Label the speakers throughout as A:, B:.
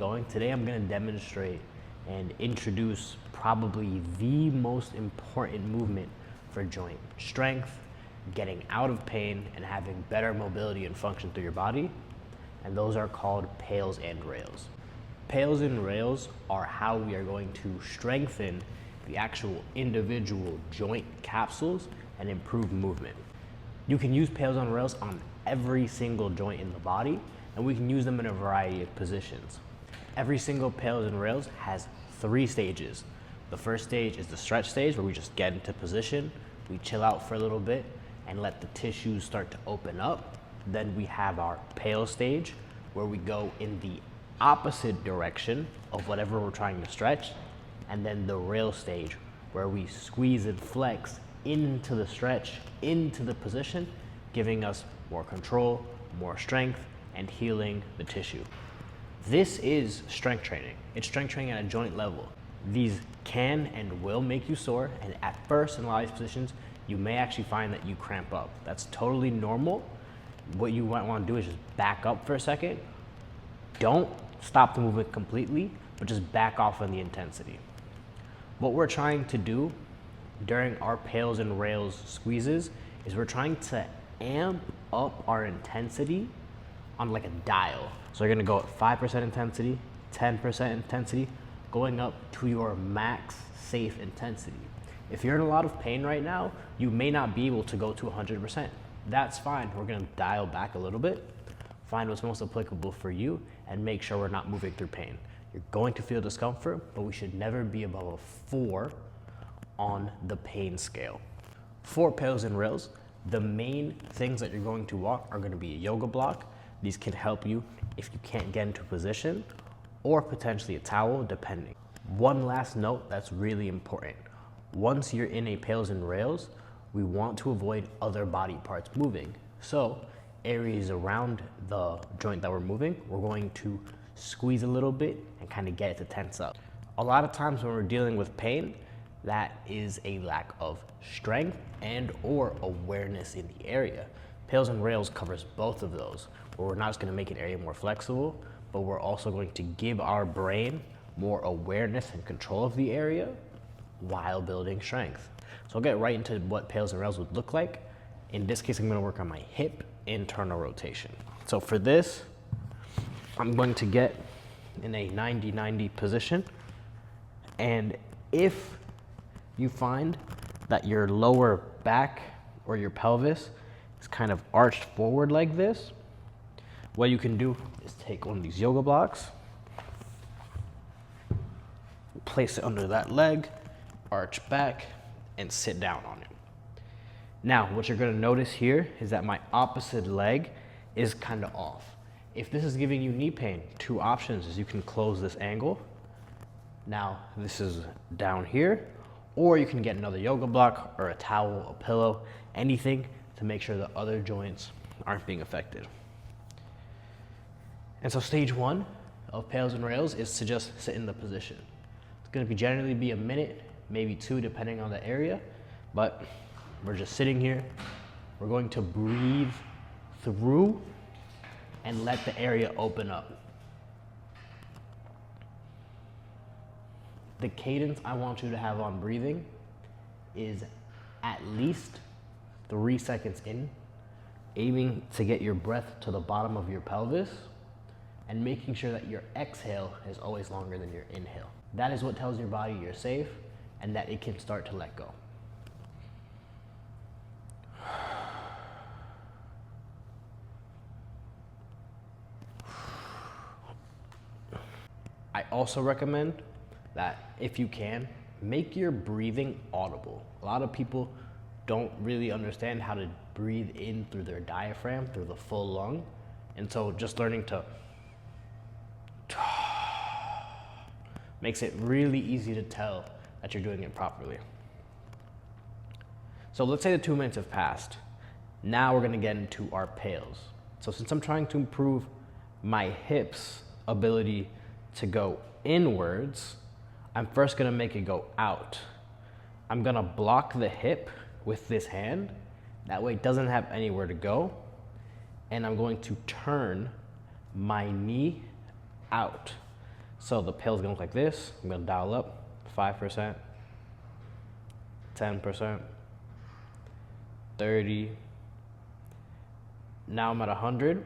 A: Today I'm going to demonstrate and introduce probably the most important movement for joint strength, getting out of pain, and having better mobility and function through your body. And those are called PAILS and rails. PAILS and rails are how we are going to strengthen the actual individual joint capsules and improve movement. You can use PAILS and rails on every single joint in the body, and we can use them in a variety of positions. Every single PAILS and rails has 3 stages. The first stage is the stretch stage, where we just get into position, we chill out for a little bit and let the tissues start to open up. Then we have our PAILS stage, where we go in the opposite direction of whatever we're trying to stretch. And then the rail stage, where we squeeze and flex into the stretch, into the position, giving us more control, more strength, and healing the tissue. This is strength training. It's strength training at a joint level. These can and will make you sore, and at first in a lot of these positions, you may actually find that you cramp up. That's totally normal. What you might want to do is just back up for a second. Don't stop the movement completely, but just back off on the intensity. What we're trying to do during our PAILS and rails squeezes is we're trying to amp up our intensity on like a dial. So you're gonna go at 5% intensity, 10% intensity, going up to your max safe intensity. If you're in a lot of pain right now, you may not be able to go to 100%. That's fine. We're gonna dial back a little bit, find what's most applicable for you, and make sure we're not moving through pain. You're going to feel discomfort, but we should never be above a 4 on the pain scale. For PAILS and rails, the main things that you're going to walk are gonna be a yoga block. These can help you if you can't get into position, or potentially a towel, depending. One last note that's really important. Once you're in a PAILS and rails, we want to avoid other body parts moving. So areas around the joint that we're moving, we're going to squeeze a little bit and kind of get it to tense up. A lot of times when we're dealing with pain, that is a lack of strength and or awareness in the area. PAILS and rails covers both of those, where we're not just gonna make an area more flexible, but we're also going to give our brain more awareness and control of the area while building strength. So I'll get right into what PAILS and rails would look like. In this case, I'm gonna work on my hip internal rotation. So for this, I'm going to get in a 90-90 position. And if you find that your lower back or your pelvis is kind of arched forward like this, what you can do is take one of these yoga blocks, place it under that leg, arch back, and sit down on it. Now, what you're gonna notice here is that my opposite leg is kind of off. If this is giving you knee pain, 2 options is you can close this angle. Now, this is down here, or you can get another yoga block or a towel, a pillow, anything to make sure the other joints aren't being affected. And so stage 1 of PAILS and rails is to just sit in the position. It's gonna generally be a minute, maybe 2, depending on the area, but we're just sitting here. We're going to breathe through and let the area open up. The cadence I want you to have on breathing is at least 3 seconds in, aiming to get your breath to the bottom of your pelvis, and making sure that your exhale is always longer than your inhale. That is what tells your body you're safe and that it can start to let go. I also recommend that if you can, make your breathing audible. A lot of people don't really understand how to breathe in through their diaphragm, through the full lung. And so just learning to makes it really easy to tell that you're doing it properly. So let's say the 2 minutes have passed. Now we're gonna get into our PAILS. So since I'm trying to improve my hips' ability to go inwards, I'm first gonna make it go out. I'm gonna block the hip with this hand. That way it doesn't have anywhere to go. And I'm going to turn my knee out. So the PAILS gonna look like this. I'm gonna dial up 5%, 10%, 30. Now I'm at 100.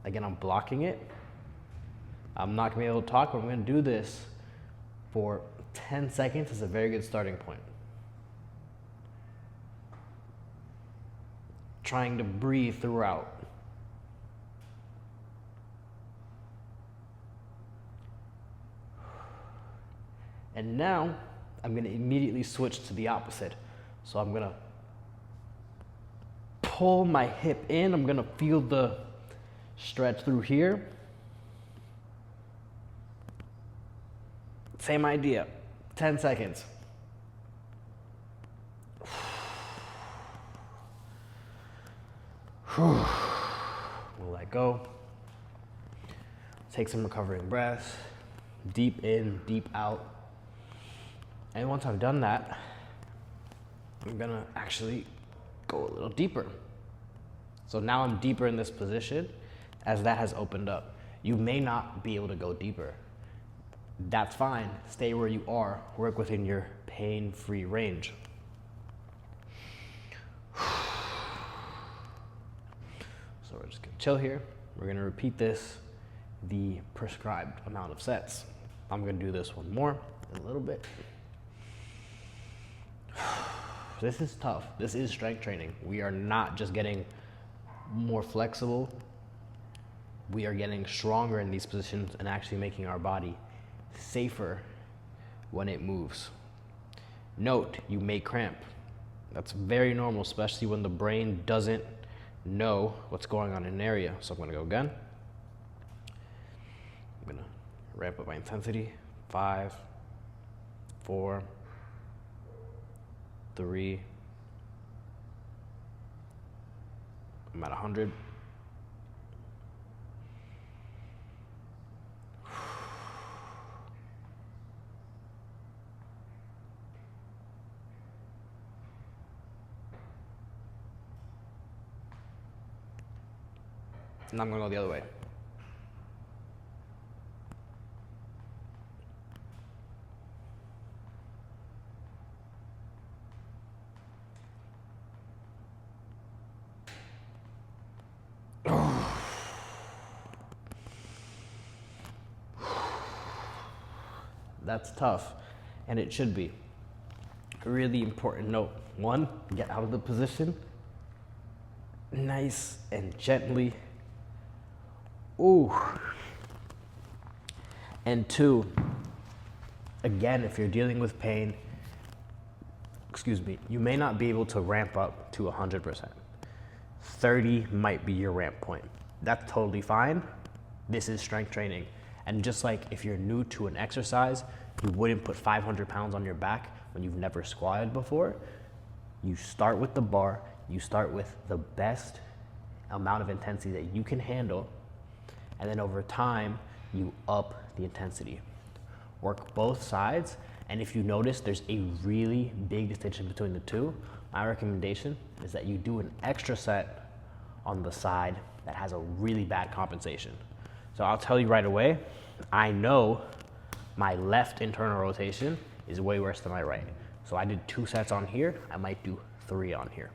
A: Again, I'm blocking it. I'm not gonna be able to talk, but I'm gonna do this for 10 seconds. It's a very good starting point. Trying to breathe throughout. And now I'm gonna immediately switch to the opposite. So I'm gonna pull my hip in. I'm gonna feel the stretch through here. Same idea, 10 seconds. We'll let go. Take some recovering breaths. Deep in, deep out. And once I've done that, I'm gonna actually go a little deeper. So now I'm deeper in this position as that has opened up. You may not be able to go deeper. That's fine. Stay where you are. Work within your pain-free range. So we're just gonna chill here. We're gonna repeat this the prescribed amount of sets. I'm gonna do this one more in a little bit. This is tough. This is strength training. We are not just getting more flexible. We are getting stronger in these positions and actually making our body safer when it moves. Note, you may cramp. That's very normal, especially when the brain doesn't know what's going on in an area. So I'm gonna go again. I'm gonna ramp up my intensity. 5, 4, 3. I'm at 100. And I'm gonna go the other way. That's tough, and it should be. A really important note. 1, get out of the position. Nice and gently. Ooh. And 2, again, if you're dealing with pain, you may not be able to ramp up to 100%. 30 might be your ramp point. That's totally fine. This is strength training. And just like if you're new to an exercise, you wouldn't put 500 pounds on your back when you've never squatted before. You start with the bar, you start with the best amount of intensity that you can handle, and then over time, you up the intensity. Work both sides, and if you notice there's a really big distinction between the two, my recommendation is that you do an extra set on the side that has a really bad compensation. So I'll tell you right away, I know my left internal rotation is way worse than my right. So I did 2 sets on here, I might do 3 on here.